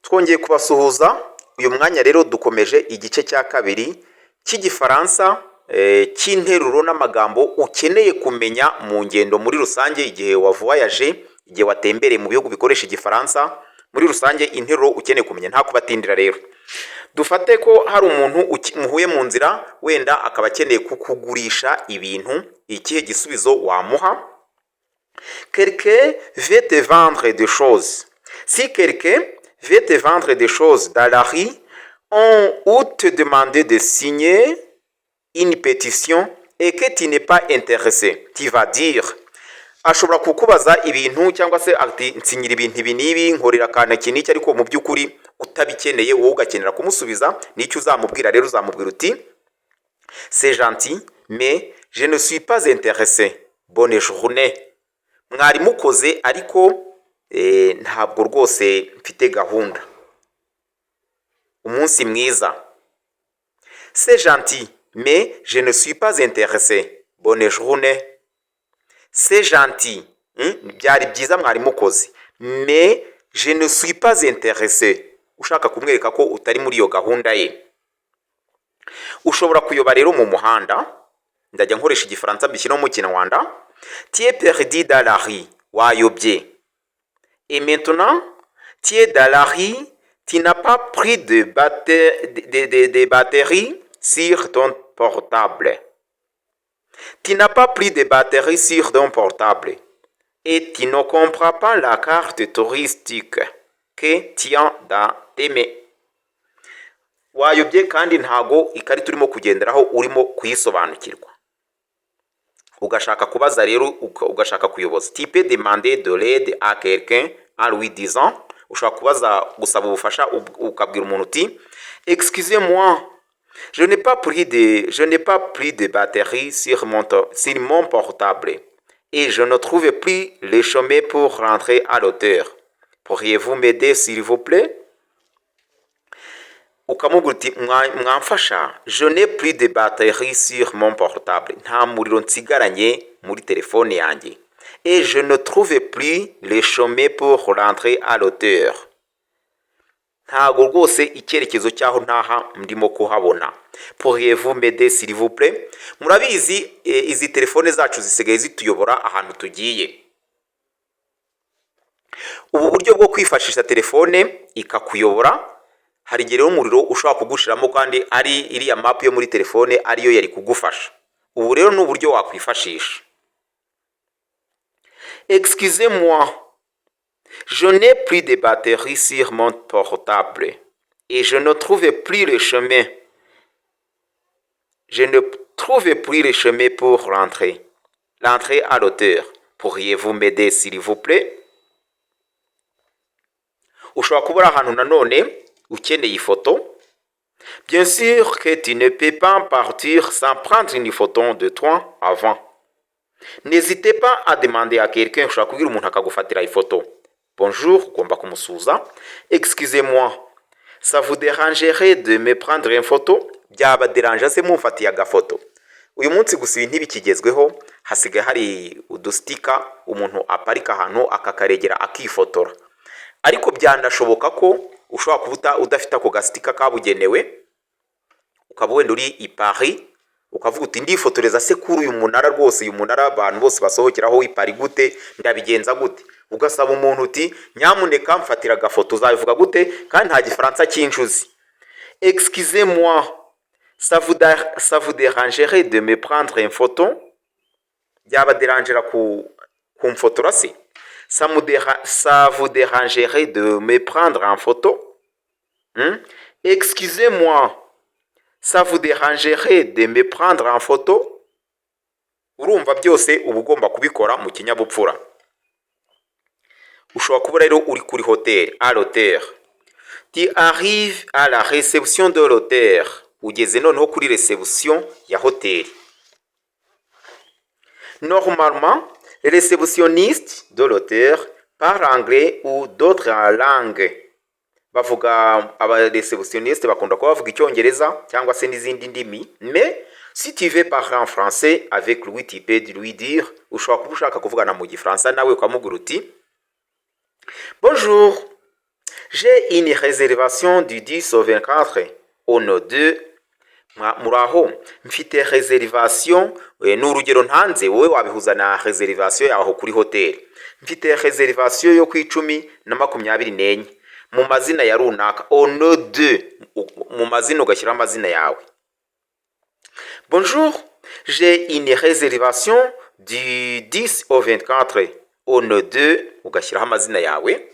Twongeye kubasuhuza. Uyu mwanya rero dukomeje igice cya kabiri cy'igifaransa cy'interuro n'amagambo ukeneye kumenya mu ngendo muri rusange igihe wavuwayaje, igihe watembereye mu bihugu bikoresha igifaransa. Muri rusange interuro ukeneye kumenya, nta kubatindira rero. Dufate ko hari umuntu muhuye mu nzira, wenda akaba akeneye kukugurisha ibintu. Ikihe gisubizo wamuha? Quelqu'un veut te vendre des choses. Si quelqu'un veut te vendre des choses dans la rue, ou te demander de signer une pétition et que tu n'es pas intéressé, tu vas dire, ashobora kukubaza ibintu cyangwa se ati nsinyira ibintu ibi n'ibi, nkorera akantu iki n'iki, ariko mu by'ukuri utabikeneye wowe ugakenera kumusubiza. Nicyo uzamubwira rero, uzamubwira uti c'est gentil mais je ne suis pas intéressé, bonne journée. Mwari mukoze ariko ntabwo rwose mfite gahunda, umunsi mwiza. C'est gentil mais je ne suis pas intéressé, bonne journée. C'est gentil, byari byiza mwari mukoze, mais je ne suis pas intéressé, ushaka kumwereka ko utari muri iyo gahunda ye. Ushobora kuyoba rero mu muhanda, ndajya nkoresha igifaransa mbishyira mu kinyarwanda. Tu es perdu dans la rue, wayobye. Et maintenant, tu es dans la rue, tu n'as pas pris de batterie sur ton portable. Tu n'as pas pris de batterie sur ton portable. Et tu ne comprends pas la carte touristique que tu as dans tes mains. Wayobye kandi ntago ikarita urimo kugenderaho urimo kuyisobanukirwa. Ugashaka kubaza rero, ugashaka kuyoboza. Tu peux demander de l'aide à quelqu'un en lui disant, ushaka kubaza gusaba ubufasha ukabwira umuntu uti excusez-moi, je n'ai pas pris de batterie sur mon portable et je ne trouve plus le chemin pour rentrer à l'hôtel. Pourriez-vous m'aider s'il vous plaît? Ukamubwira uti mwamfasha, je n'ai plus de batterie sur mon portable, nta muriro nsigaranye muri telefone yanjye, et je ne trouve plus le chemin pour rentrer à l'hôtel. Ntago rwose icyerekezo cyaho ntaha ndimo kuhabona. Pourriez-vous m'aider s'il vous plaît? Murabizi izi telefone zacu zisigaye zituyobora ahantu tugiye. Ubu buryo bwo kwifashisha telefone ikakuyobora, hari igihe rero umuriro ushobora kugushiramo kandi ari iriya map yo muri telefone ariyo yari kugufasha. Ubu rero ni uburyo wakwifashisha. Excusez-moi, je n'ai plus de batterie sur mon portable et je ne trouve plus le chemin. Je ne trouve plus le chemin pour rentrer à l'hôtel. Pourriez-vous m'aider s'il vous plaît? Ushobora kubura ahantu nanone ukeneye ifoto. Bien sûr que tu ne peux pas partir sans prendre une photo de toi avant. N'hésitez pas à demander à quelqu'un, ushobora kubwira umuntu akagufatira ifoto. Bonjour, ugomba kumusuza. Excusez-moi, ça vous dérangerait de me prendre une photo? Byaba deranje se mumfatiye agafoto. Uyu munsi gusa ibintu bikigezweho, hasigaye hari udustika umuntu aparika ahantu akakaregera akifotora. Ariko byanashoboka ko ushobora kubuta udafite ako gastika kabugenewe, ukaba wenda uri i Paris, ukavuga uti ndifotoreza se kuri uyu munara rwose, uyu munara abantu bose basohokeraho i Paris gute, ndabigenza gute? Ugasaba umuntu uti nyamuneka mfatira agafoto, uzabivuga gute kandi nta gifaransa cy'injuzi? Excusez-moi, ça vous dérangerait de me prendre une photo? Byaba derangera kumfotora se? Ça vous dérangerait de me prendre en photo? Excusez-moi, ça vous dérangerait de me prendre en photo? Urumva byose uba ugomba kubikora mu kinyabupfura. Ushobora kuba rero uri kuri hôtel, à l'hôtel. Tu arrives à la réception de l'hôtel. Ugeze noneho kuri réception ya hôtel. Normalement, les réceptionnistes de l'hôtel parlent anglais ou d'autres langues. Bavuga abareceptionnistes bakunda kuba bavuga icyongereza cyangwa se n'izindi ndimi, mais si tu veux parler en français avec lui, tu peux lui dire, ushobora kuba ushaka kuvugana mu gifaransa nawe ukamubwira uti bonjour, J'ai une réservation du 10 au 24 au no 2. Muraho mfite reservation n'urugero ntanze wowe wabihuza na reservation yaho kuri hotel. Mfite reservation yo ku 10 na 24 mu mazina ya runaka au no 2 mu mazina ugashyira amazina yawe. Bonjour, j'ai une réservation du 10 au 24 au no 2 ugashyiraho amazina yawe.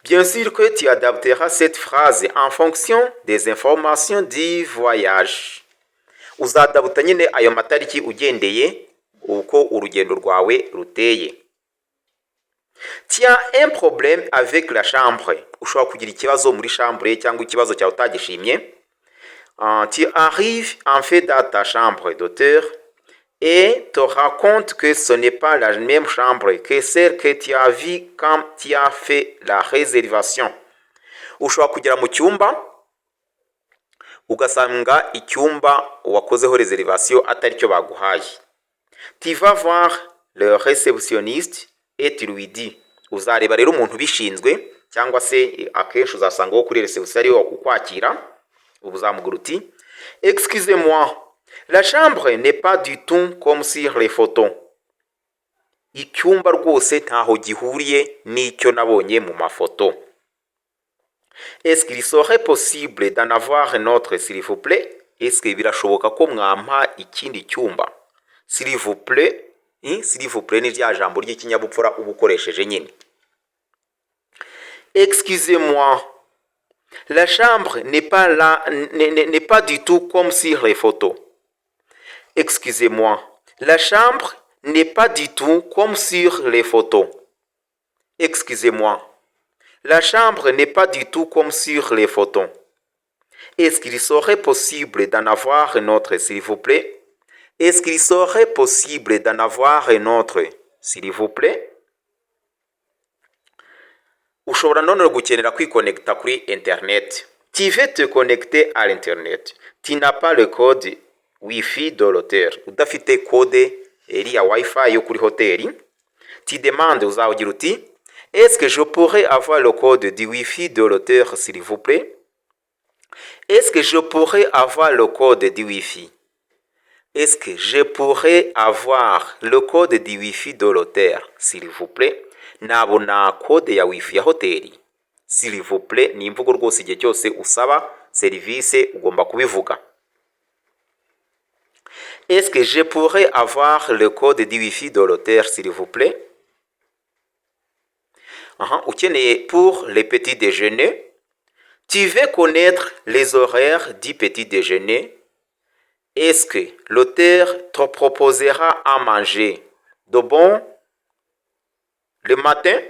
Bien sûr que tu adapteras cette phrase en fonction des informations du voyage. Uzadabuta nyine ayo matariki ugendeye uko urugendo rwawe ruteye. Tu as un problème avec la chambre. Ushobora kugira ikibazo muri chambre cyangwa ikibazo cyawe utagishimye. Tu arrives en fait dans ta chambre d'hôtel et te rends compte que ce n'est pas la même chambre que celle que tu as vue quand tu as fait la réservation. Ushobora kugera mu cyumba ugasanga icyumba wakozeho reservation atari cyo baguhaye. Tu vas voir le réceptionniste et tu lui dis. Uzareba rero umuntu ubishinzwe cyangwa se akenshi uzasanga wo kuri reception ari ukwakira. Ubuzamugura uti excusez-moi, la chambre n'est pas du tout comme sur les photos. Icyumba rwose ntaho gihuriye n'icyo nabonye mu mafoto. Est-ce qu'il serait possible d'en avoir un autre s'il vous plaît? Est-ce que birashoboka ko mwampa ikindi cyumba? S'il vous plaît, s'il vous plaît ni rya jambo ry'ikinyabupfura uba ukoresheje nyine. Excusez-moi, la chambre n'est pas du tout comme sur les photos. Excusez-moi, la chambre n'est pas du tout comme sur les photos. Excusez-moi, la chambre n'est pas du tout comme sur les photos. Est-ce qu'il serait possible d'en avoir un autre, s'il vous plaît? Est-ce qu'il serait possible d'en avoir un autre, s'il vous plaît? Ushobora none gukenera kwiconnecta kuri internet. Tu veux te connecter à l'internet. Tu n'as pas le code Wi-Fi de l'hôtel. Udafite code iriya Wi-Fi yo kuri hoteli. Tu demandes uzagira uti est-ce que je pourrais avoir le code du Wi-Fi de l'hôtel, s'il vous plaît? Est-ce que je pourrais avoir le code du Wi-Fi? Est-ce que je pourrais avoir le code du Wi-Fi de l'hôtel, s'il vous plaît? Nabona code ya Wi-Fi ya hoteli. S'il vous plaît ni imvugo rwose igihe cyose usaba service ugomba kubivuga. Est-ce que je pourrais avoir le code du Wi-Fi de l'hôtel, s'il vous plaît? Ukeneye pour le petit déjeuner. Tu veux connaître les horaires du petit déjeuner? Est-ce que l'hôtel te proposera à manger de bon le matin?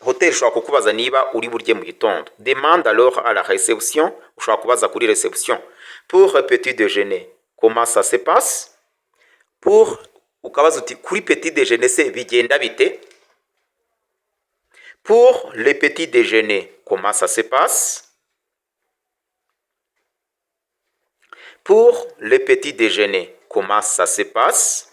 Hotel ushobora kukubaza niba uri burye mu gitondo. Demande alors à la réception. Ushobora kubaza kuri réception. Pour le petit déjeuner, comment ça se passe? Pour ukabaza uti kuri petit déjeuner se bigenda bite? Pour le petit déjeuner, comment ça se passe? Pour le petit déjeuner, comment ça se passe?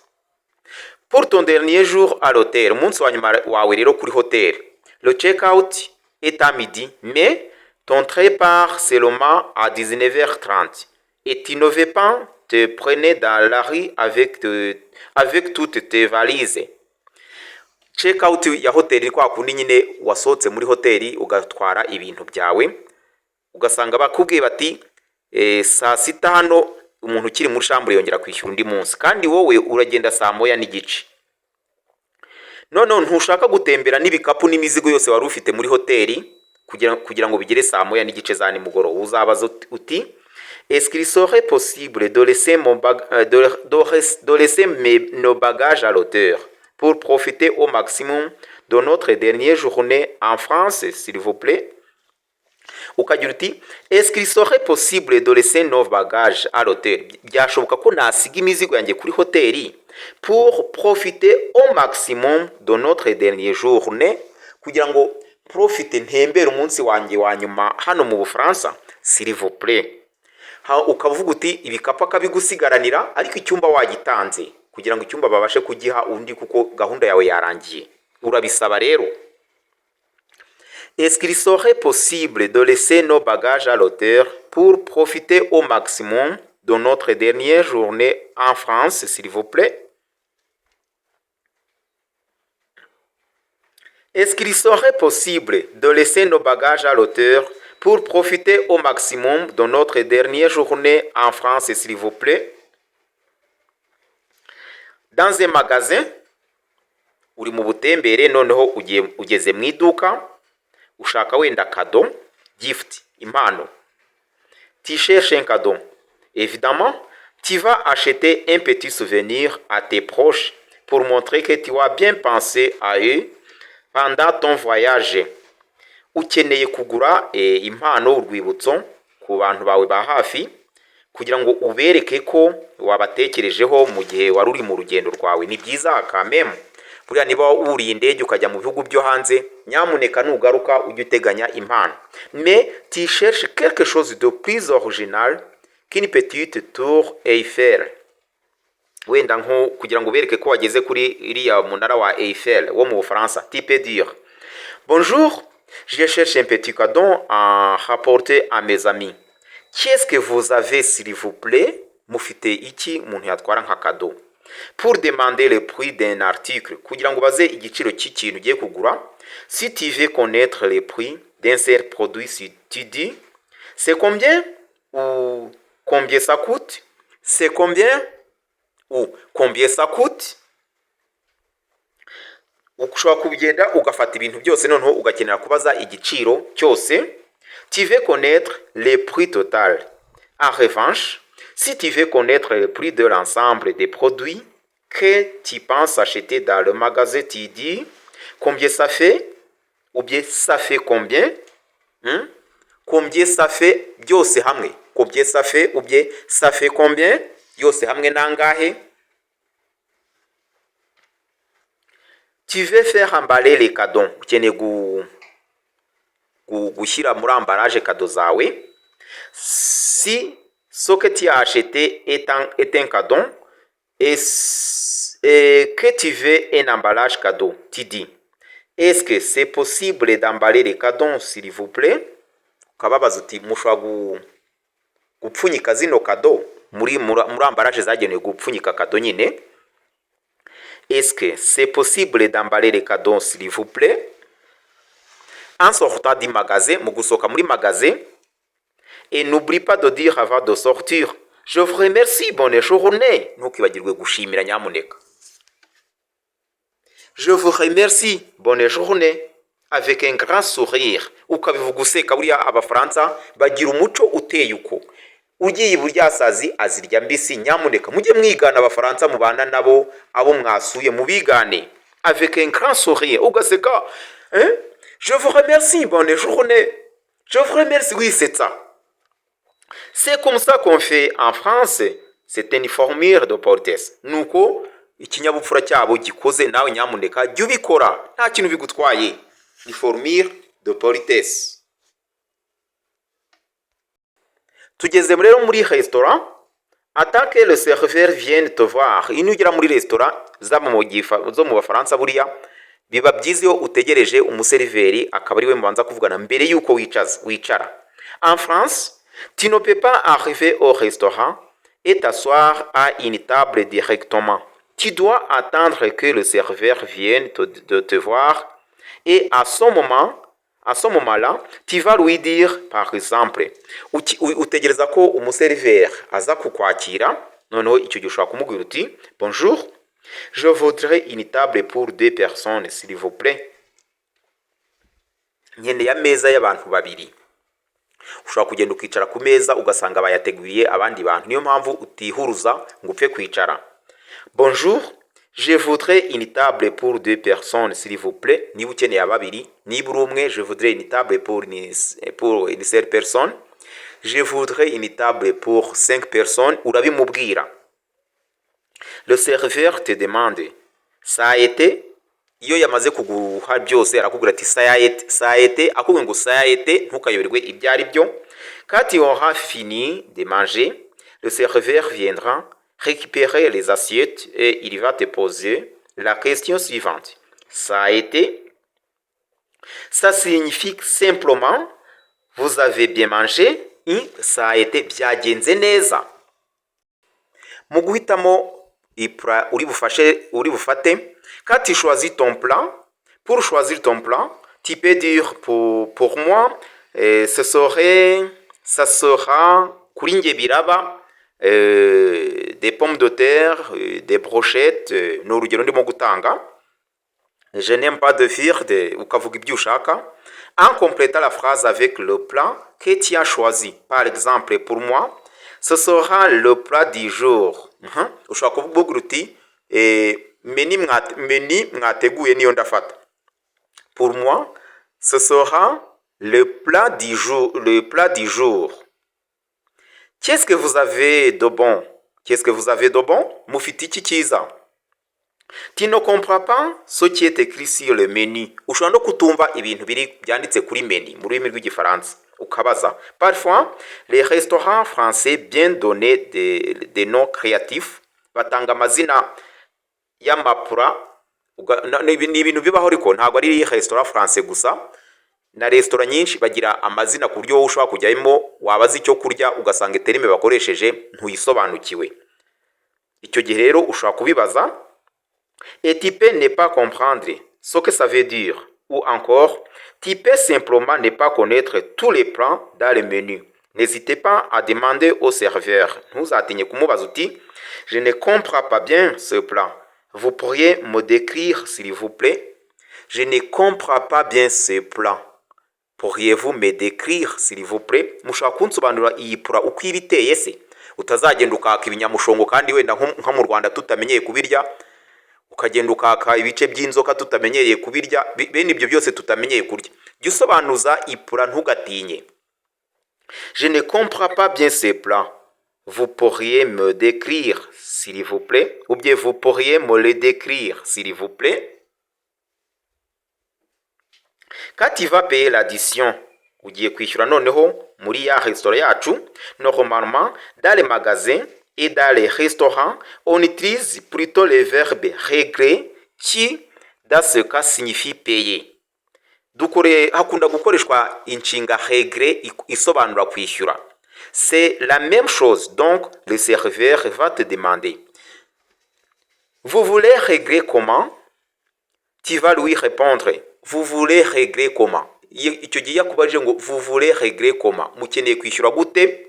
Pour ton dernier jour à l'hôtel, umunsi wa nyuma wawe rero kuri hotel, le check-out est à midi, mais ton train part seulement à 19h30 et tu ne veux pas te prendre dans la rue avec toutes tes valises. Check-out ya hoteli kwa kundi nyine wasohotse muri hoteli ugatwara ibintu byawe, ugasanga bakubwiye bati saa sita hano umuntu ukiri muri chambre yongera kwishyura undi munsi kandi wowe uragenda saa moya n'igice. None ntushaka gutembera n'ibikapu n'imizigo yose wari ufite muri hoteli kugira ngo bigere saa moya n'igice za nimugoroba. Uzabaza uti est-ce qu'il serait possible de laisser nos bagages à l'hôtel pour profiter au maximum de notre dernière journée en France, s'il vous plaît? Ukagira uti est-ce qu'il serait possible de laisser nos bagages à l'hôtel? Byashoboka ko nasiga imizigo yanjye kuri hoteli pour profiter au maximum de notre dernière journée, kugira ngo profite ntembere umunsi wanjye wa nyuma hano mu Bufaransa, s'il vous plaît. Ukavuga uti ibikapu akabigusigaranira ariko icyumba wagitanze kugira ngo icyumba babashe kugiha undi kuko gahunda yawe yarangiye. Urabisaba rero Est-ce qu'il serait possible de laisser nos bagages à l'hôtel pour profiter au maximum de notre dernière journée en France, s'il vous plaît? Est-ce qu'il serait possible de laisser nos bagages à l'hôtel pour profiter au maximum de notre dernière journée en France, s'il vous plaît? Dans un magasin, uri mu butembere noneho ugeze mu iduka ushaka wenda kado, gift, impano. Tu cherches un cadeau. Évidemment, tu vas acheter un petit souvenir à tes proches pour montrer que tu as bien pensé à eux pendant ton voyage. Ukeneye kugura impano, urwibutso ku bantu bawe ba hafi kugira ngo ubereke ko wabatekerejeho mu gihe wari uri mu rugendo rwawe. Ni byiza kameme. Buriya niba wuriye indege ukajya mu bihugu byo hanze, nyamuneka nugaruka ujye uteganya impano. Mais tu cherches quelque chose de plus original qu'une petite tour Eiffel. Wenda nko kugira ngo ubereke ko wageze kuri iriya munara wa Eiffel wo mu Bufaransa. Tu peux dire bonjour, je cherche un petit cadeau à rapporter à mes amis. Qu'est-ce que vous avez, s'il vous plaît? Mufite iki umuntu yatwara nka cadeau? Pour demander le prix d'un article, kugira ngo baze igiciro cy'ikintu ugiye kugura. Si tu veux connaître le prix d'un seul produit, si tu dis c'est combien ou combien ça coûte, c'est combien ou combien ça coûte. Ushobora kugenda ugafata ibintu byose noneho ugakenera kubaza igiciro cyose. Tu veux connaître le prix total. En revanche, si tu veux connaître le prix de l'ensemble des produits que tu penses acheter dans le magasin, tu dis combien ça fait ou bien ça fait combien. Combien ça fait byose hamwe. Combien ça fait ou bien ça fait combien byose hamwe nangahe. Tu veux faire emballer les cadeaux. Ukeneye gushyira muri emballage cadeau zawe. Si ce que tu as acheté est un cadeau et que tu veux un emballage cadeau, tu dis est-ce que c'est possible d'emballer les cadeaux, s'il vous plaît? Ukababaza uti mushobora gupfunyika zino cadeau muri emballage zagenewe gupfunyika cadeau nyine. Est-ce que c'est possible d'emballer les cadeaux, s'il vous plaît? En sortant du magasin, mu gusohoka muri magasin, et n'oublie pas de dire avant de sortir je vous remercie, bonne journée. Ntukibagirwe gushimira nyamuneka. Je vous remercie, bonne journée, avec un grand sourire. Ukabivuga useka. Buriya abafaransa bagira umuco uteye uko. Ugiye burya sazi azirya mbisi. Nyamuneka mujye mwigana abafaransa mubana nabo, abo mwasuye mubigane. Avec un grand sourire. Ugaseka, je vous remercie, bonne journée. Je vous remercie, oui, c'est ça. C'est comme ça qu'on fait en France. C'est une formule de politesse. Nuko ikinyabupfura cyabo gikoze, nawe nyamuneka jya ubikora, nta kintu bigutwaye. Ni formule de politesse. Tugeze rero muri restaurant. Attends que le serveur vienne te voir. Iyo ugera muri restaurant zo mu Bafaransa, buriya biba byiza iyo utegereje umuseriveri akaba ari we mubanza kuvugana mbere yuko wicara. En France, tu ne peux pas arriver au restaurant et t'asseoir à une table directement. Tu dois attendre que le serveur vienne te voir, et à ce moment-là, tu vas lui dire, par exemple, utegereza ko umuseriveri aza kukwakira, noneho icyo gihe ushobora kumubwira uti bonjour, je voudrais une table pour 2 personnes, s'il vous plaît. Nkeneye ameza y'abantu babiri. Ushobora kugenda ukicara ku meza ugasanga bayateguriye abandi bantu. Niyo mpamvu utihuruza ngo upfe kwicara. Bonjour, je voudrais une table pour 2 personnes, s'il vous plaît. Niba ukeneye ababiri. Niba uri umwe, je voudrais une table pour une seule personne. Je voudrais une table pour 5 personnes. Urabimubwira. Le serveur te demande ça a été. Iyo yamaze kuguha byose arakubwira ati ça a été. Akubwira ngo ça a été, ntukayoberwe ibyo ari byo. Quand tu auras fini de manger, le serveur viendra récupérer les assiettes et il va te poser la question suivante. Ça a été? Ça signifie simplement vous avez bien mangé et ça a été byagenze neza. Mu guhitamo ipura uri bufate, quand tu choisis ton plat, pour choisir ton plat, tu peux dire pour moi, ça sera kuri nge biraba des pommes de terre, des brochettes, ni urugero ndimo gutanga. Je n'aime pas de viande, ukavuga ibyo ushaka, en complétant la phrase avec le plat que tu as choisi. Par exemple, pour moi, ce sera le plat du jour. Ushobora kuvuga uti meni mwateguye niyo ndafata. Pour moi, ce sera le plat du jour. Le plat du jour. Qu'est-ce que vous avez de bon? Qu'est-ce que vous avez de bon? Mufite iki cyiza? Tu ne comprends pas ce qui est écrit sur le menu. Ushobora no kutumva ibintu byanditse kuri menu mu rurimi rw'igifaransa. Ukabaza. Parfois, les restaurants français bien donnés des noms créatifs batanga amazina y'amapura. Ni ibintu bibaho ariko ntabwo ari restaurant français gusa. Na restaurant nyinshi bagira amazina ku buryo ushobora kujyamo wabaza icyo kurya ugasanga terime bakoresheje ntuyisobanukiwe. Icyo gihe rero ushobora kubibaza. Et tu peux ne pas comprendre ce que ça veut dire. Ou encore, tu peux simplement ne pas connaître tous les plans dans le menu. N'hésitez pas à demander au serveur. Ntuzatinye kumubaza uti, je ne comprends pas bien ce plat. Vous pourriez me décrire s'il vous plaît? Je ne comprends pas bien ce plat. Pourriez-vous me décrire s'il vous plaît? Mushaka kunsobanurira iyi pura uko ibiteye se. Utazagenda ukaka ibinyamushongo kandi wenda nko mu Rwanda tutamenyeye kubirya. Ukagenda ukaka ibice by'inzoka tutamenyereye kubirya, bene ibyo byose tutamenyeye kurya. Jya usobanuza ipura ntugatinye. Je ne comprends pas bien ces plats. Vous pourriez me décrire s'il vous plaît? Ou bien vous pourriez me les décrire s'il vous plaît? Quand tu vas payer l'addition, ugiye kwishyura noneho muri ya restaurant yacu, normalement dans les magasins et dans les restaurants, on utilise plutôt le verbe régler qui, dans ce cas, signifie payer. Hakunda gukoreshwa inshinga régler isobanura kwishyura. C'est la même chose, donc le serveur va te demander. Vous voulez régler comment? Tu vas lui répondre. Vous voulez régler comment? Icyo gihe yakubajije ngo vous voulez régler comment? Mukeneye kwishyura gute?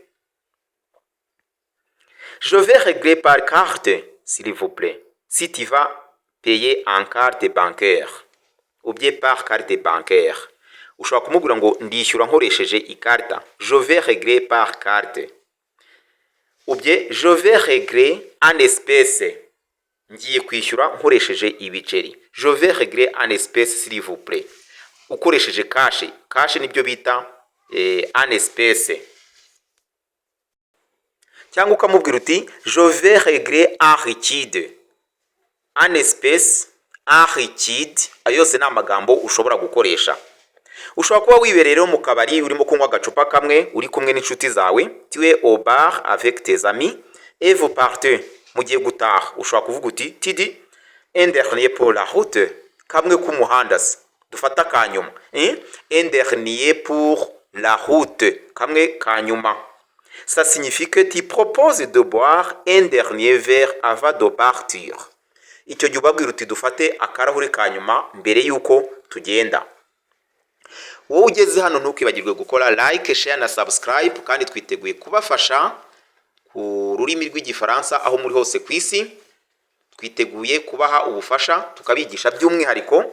Je vais régler par carte, s'il vous plaît. Si tu vas payer en carte bancaire, ou bien par carte bancaire. Ushobora kumubwira ngo ndishyura nkoresheje ikarita. Je vais régler par carte. Ou bien je vais régler en espèces. Ngiye kwishyura nkoresheje ibiceri. Je vais régler en espèces, s'il vous plaît. Ukoresheje cash. Cash nibyo bita en espèces. Cyangwa ukamubwira uti je vais régler en liquide. En espèce, en liquide, ayo yose ni amagambo ushobora gukoresha. Ushobora kuba wibereye mu kabari urimo kunywa agacupa kamwe uri kumwe n'inshuti zawe, tu es au bar avec tes amis et vous partez. Mugiye gutaha ushobora kuvuga uti tidi un dernier pour la route, kamwe k'umuhanda se dufata kanyuma. Un dernier pour la route, kamwe kanyuma. Ça signifie que tu proposes de boire un dernier verre avant de partir. Icyo gihe ubabwira uti dufate akarahuri ka nyuma mbere y'uko tugenda. Wowe ugeze hano ntukibagirwe gukora like, share na subscribe, kandi twiteguye kubafasha ku rurimi rw'igifaransa aho muri hose ku isi. Twiteguye kubaha ubufasha tukabigisha by'umwihariko.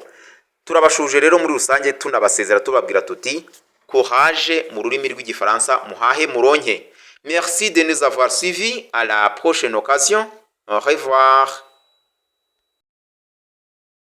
Turabashuje rero muri rusange tunabasezera tubabwira tuti courage mu rurimi rw'igifaransa, muhahe muronke. Merci de nous avoir suivis. À la prochaine occasion. Au revoir.